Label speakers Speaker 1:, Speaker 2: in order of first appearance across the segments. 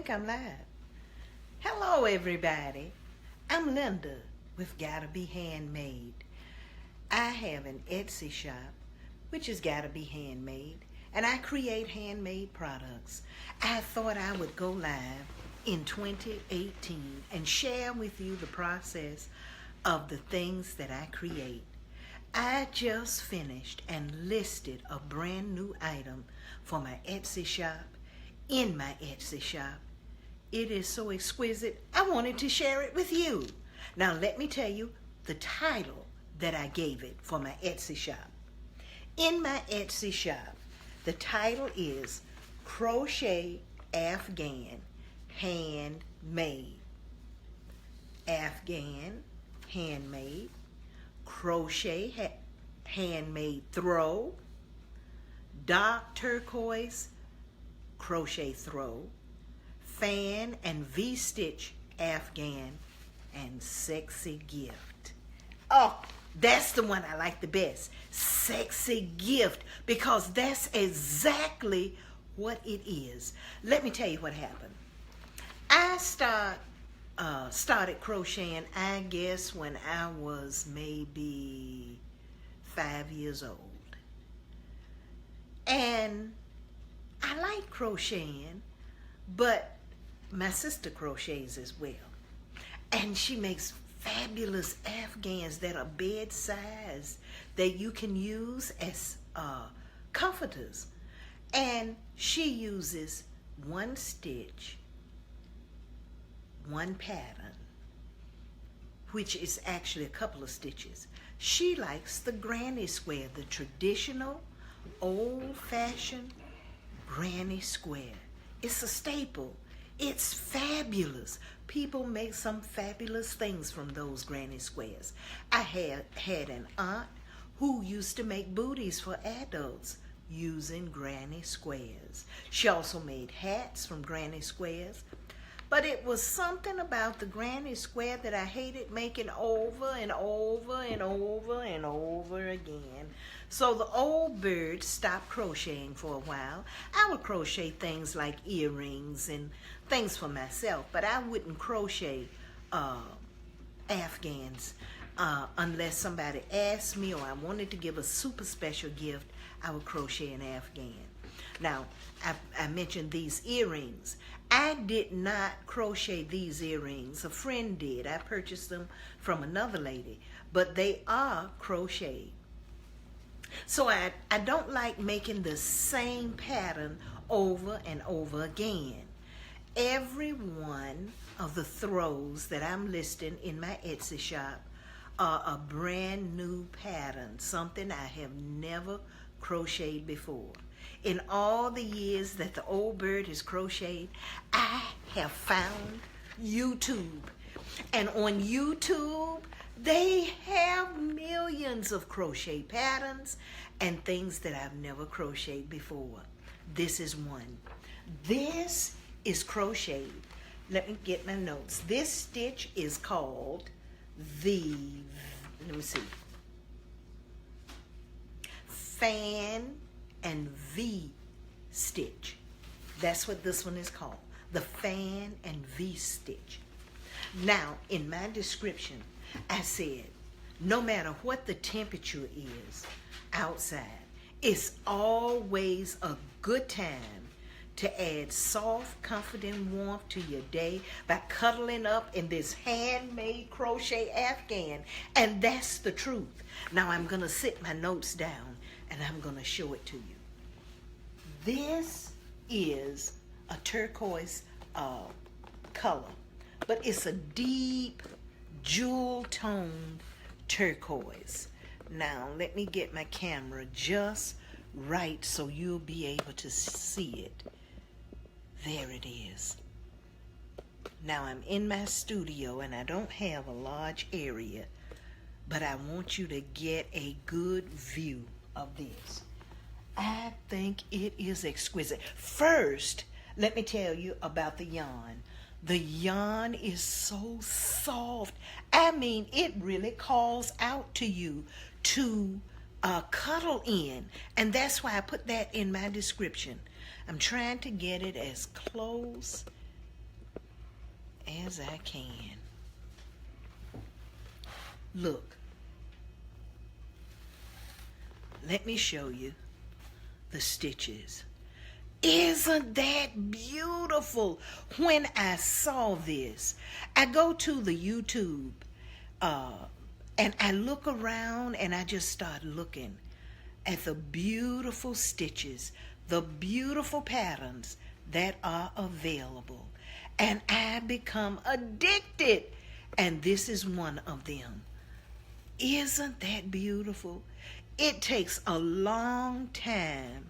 Speaker 1: think I'm live. Hello, everybody. I'm Linda with Gotta Be Handmade. I have an Etsy shop, which has Gotta Be Handmade, and I create handmade products. I thought I would go live in 2018 and share with you the process of the things that I create. I just finished and listed a brand new item for my Etsy shop, in my Etsy shop. It is so exquisite, I wanted to share it with you. Now let me tell you the title that I gave it for my Etsy shop. In my Etsy shop, the title is Crochet Afghan Handmade. Afghan Handmade, Crochet Handmade Throw, Dark Turquoise Crochet Throw, Fan and V-Stitch Afghan, and Sexy Gift. Oh, that's the one I like the best. Sexy Gift, because that's exactly what it is. Let me tell you what happened. I started crocheting, I guess, when I was maybe 5 years old. And I like crocheting, but my sister crochets as well. And she makes fabulous Afghans that are bed size that you can use as comforters. And she uses one stitch, one pattern, which is actually a couple of stitches. She likes the granny square, the traditional, old-fashioned granny square. It's a staple. It's fabulous. People make some fabulous things from those granny squares. I had an aunt who used to make booties for adults using granny squares. She also made hats from granny squares. But it was something about the granny square that I hated making over and over and over and over again. So the old bird stopped crocheting for a while. I would crochet things like earrings and things for myself, but I wouldn't crochet Afghans unless somebody asked me or I wanted to give a super special gift. I would crochet an Afghan. Now, I mentioned these earrings. I did not crochet these earrings. A friend did. I purchased them from another lady, but they are crocheted. So I don't like making the same pattern over and over again. Every one of the throws that I'm listing in my Etsy shop are a brand new pattern, something I have never crocheted before. In all the years that the old bird has crocheted, I have found YouTube. And on YouTube, they have millions of crochet patterns and things that I've never crocheted before. This is one. This is crocheted. Let me get my notes. This stitch is called Fan and V stitch. That's what this one is called. The Fan and V stitch. Now, in my description, I said, no matter what the temperature is outside, it's always a good time to add soft, comforting warmth to your day by cuddling up in this handmade crochet Afghan. And that's the truth. Now I'm going to sit my notes down and I'm going to show it to you. This is a turquoise color, but it's a deep jewel toned turquoise. Now let me get my camera just right so you'll be able to see it. There it is. Now I'm in my studio and I don't have a large area, but I want you to get a good view of this. I think it is exquisite. First, let me tell you about the yarn. The yarn is so soft. I mean, it really calls out to you to cuddle in. And that's why I put that in my description. I'm trying to get it as close as I can. Look, let me show you the stitches. Isn't that beautiful? When I saw this, I go to the YouTube and I look around and I just start looking at the beautiful stitches, the beautiful patterns that are available. And I become addicted. And this is one of them. Isn't that beautiful? It takes a long time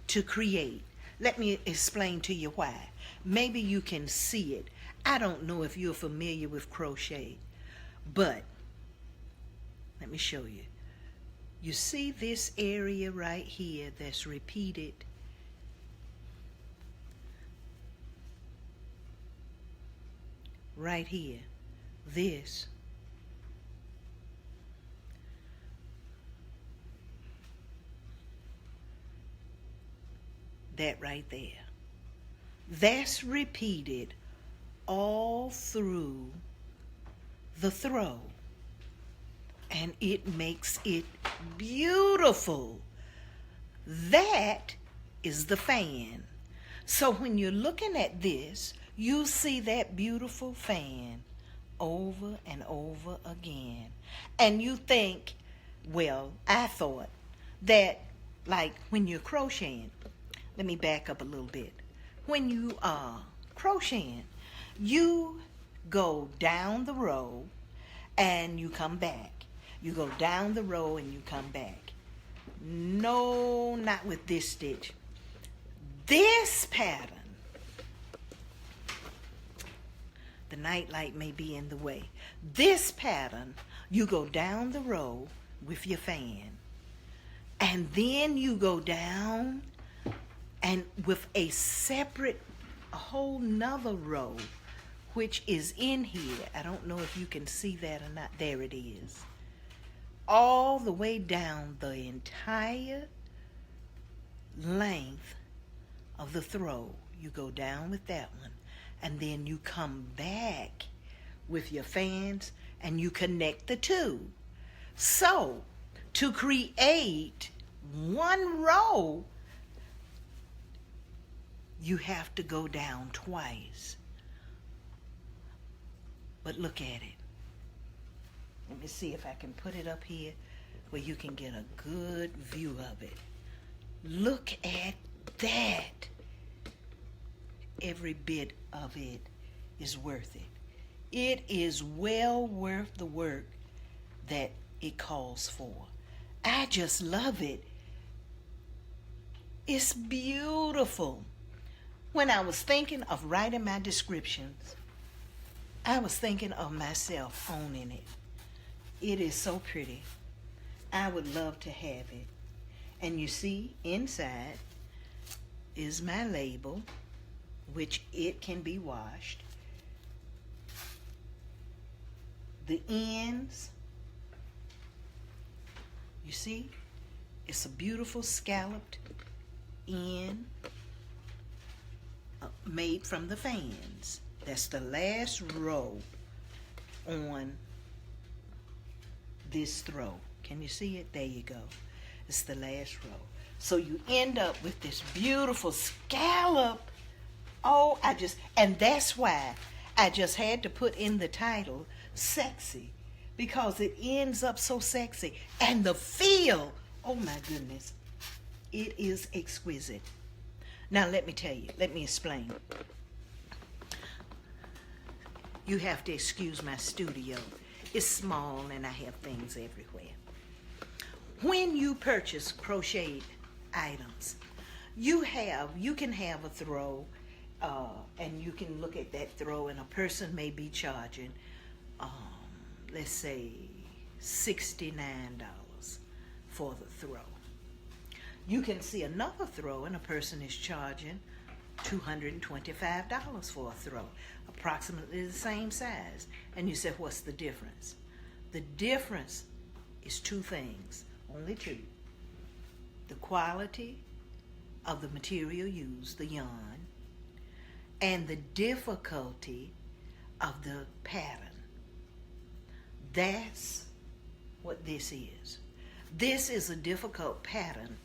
Speaker 1: to create. Let me explain to you why. Maybe you can see it. I don't know if you're familiar with crochet, but let me show you. You see this area right here that's repeated? Right here. This. That right there. That's repeated all through the throw. And it makes it beautiful. That is the fan. So when you're looking at this, you see that beautiful fan over and over again. And you think, well, I thought that like when you're crocheting, let me back up a little bit. When you are crocheting, you go down the row and you come back. You go down the row and you come back. No, not with this stitch. This pattern, the nightlight may be in the way. This pattern, you go down the row with your fan. And then you go down and with a separate, a whole nother row, which is in here. I don't know if you can see that or not. There it is. All the way down the entire length of the throw. You go down with that one, and then you come back with your fans and you connect the two. So to create one row, you have to go down twice. But look at it. Let me see if I can put it up here where you can get a good view of it. Look at that. Every bit of it is worth it. It is well worth the work that it calls for. I just love it. It's beautiful. When I was thinking of writing my descriptions, I was thinking of myself owning it. It is so pretty. I would love to have it. And you see, inside is my label, which it can be washed. The ends, you see, it's a beautiful scalloped end made from the fans. That's the last row on this throw. Can you see it? There you go. It's the last row. So you end up with this beautiful scallop. Oh, and that's why I just had to put in the title, Sexy, because it ends up so sexy. And the feel, oh my goodness, it is exquisite. Now let me tell you, let me explain. You have to excuse my studio. It's small and I have things everywhere. When you purchase crocheted items, you can have a throw, and you can look at that throw, and a person may be charging, let's say, $69 for the throw. You can see another throw, and a person is charging $225 for a throw, approximately the same size. And you say, what's the difference? The difference is two things, only two. The quality of the material used, the yarn, and the difficulty of the pattern. That's what this is. This is a difficult pattern.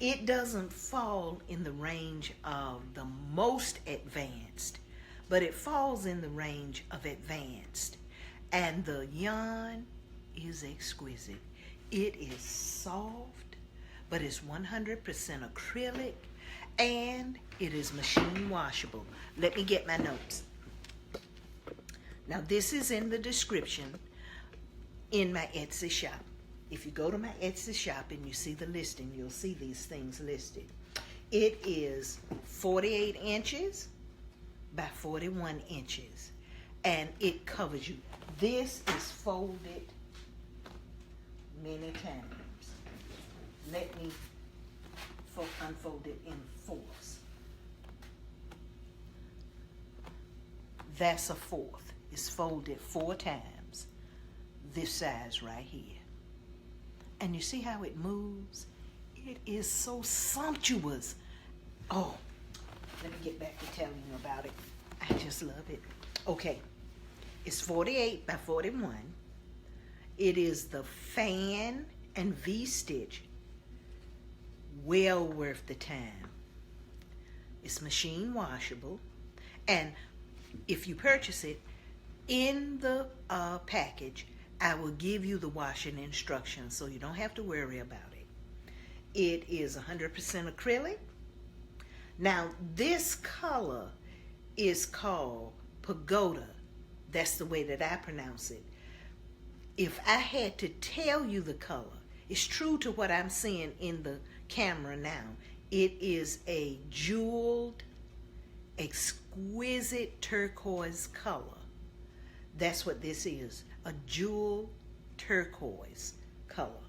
Speaker 1: It doesn't fall in the range of the most advanced, but it falls in the range of advanced. And the yarn is exquisite. It is soft, but it's 100% acrylic, and it is machine washable. Let me get my notes. Now, this is in the description in my Etsy shop. If you go to my Etsy shop and you see the listing, you'll see these things listed. It is 48 inches by 41 inches, and it covers you. This is folded many times. Let me unfold it in fourths. That's a fourth. It's folded 4 times. This size right here. And you see how it moves? It is so sumptuous. Oh, let me get back to telling you about it. I just love it. Okay, it's 48 by 41. It is the fan and V-stitch. Well worth the time. It's machine washable. And if you purchase it, in the package, I will give you the washing instructions so you don't have to worry about it. It is 100% acrylic. Now, this color is called Pagoda. That's the way that I pronounce it. If I had to tell you the color, it's true to what I'm seeing in the camera now. It is a jeweled, exquisite turquoise color. That's what this is, a jewel turquoise color.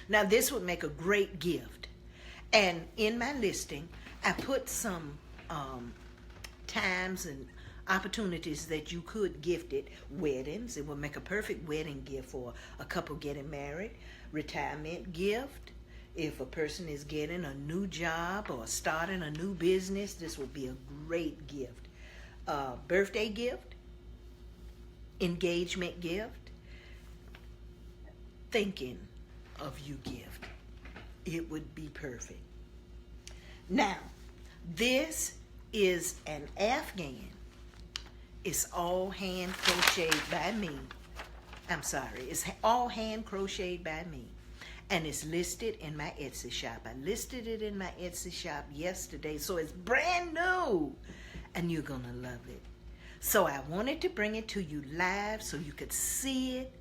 Speaker 1: Now, this would make a great gift. And in my listing, I put some times and opportunities that you could gift it. Weddings, it would make a perfect wedding gift for a couple getting married. Retirement gift, if a person is getting a new job or starting a new business, this would be a great gift. Birthday gift, engagement gift, thinking of you gift. It would be perfect. Now, this is an Afghan. It's all hand crocheted by me. I'm sorry, it's all hand crocheted by me. And it's listed in my Etsy shop. I listed it in my Etsy shop yesterday, so it's brand new. And you're gonna love it. So I wanted to bring it to you live so you could see it.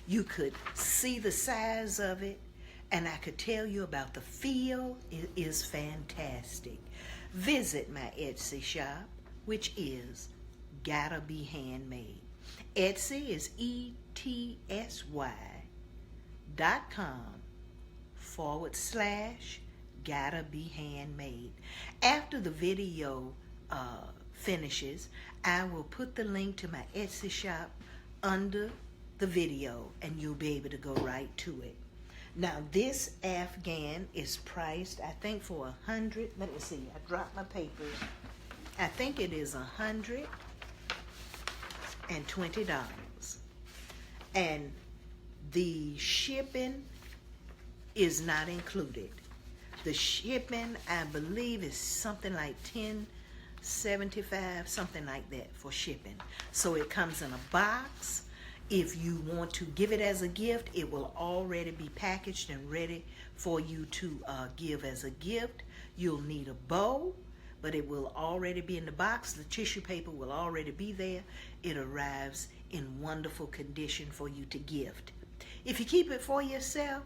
Speaker 1: You could see the size of it. And I could tell you about the feel. It is fantastic. Visit my Etsy shop, which is Gotta Be Handmade. Etsy is etsy.com/Gotta Be Handmade. After the video finishes, I will put the link to my Etsy shop under the video, and you'll be able to go right to it. Now, this Afghan is priced, I think, for $100. Let me see. I dropped my papers. I think it is $120, and the shipping is not included. The shipping, I believe, is something like $10.75, something like that for shipping. So it comes in a box. If you want to give it as a gift, it will already be packaged and ready for you to give as a gift. You'll need a bow, but it will already be in the box. The tissue paper will already be there. It arrives in wonderful condition for you to gift. If you keep it for yourself,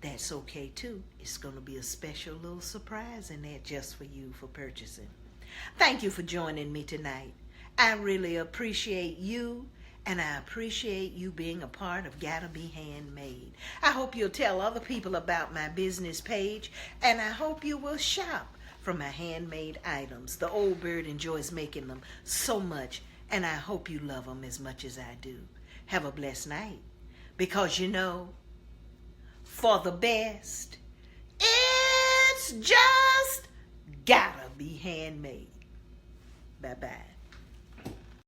Speaker 1: that's okay too. It's going to be a special little surprise in there just for you for purchasing. Thank you for joining me tonight. I really appreciate you. And I appreciate you being a part of Gotta Be Handmade. I hope you'll tell other people about my business page, and I hope you will shop for my handmade items. The old bird enjoys making them so much, and I hope you love them as much as I do. Have a blessed night, because you know, for the best, it's just gotta be handmade. Bye-bye.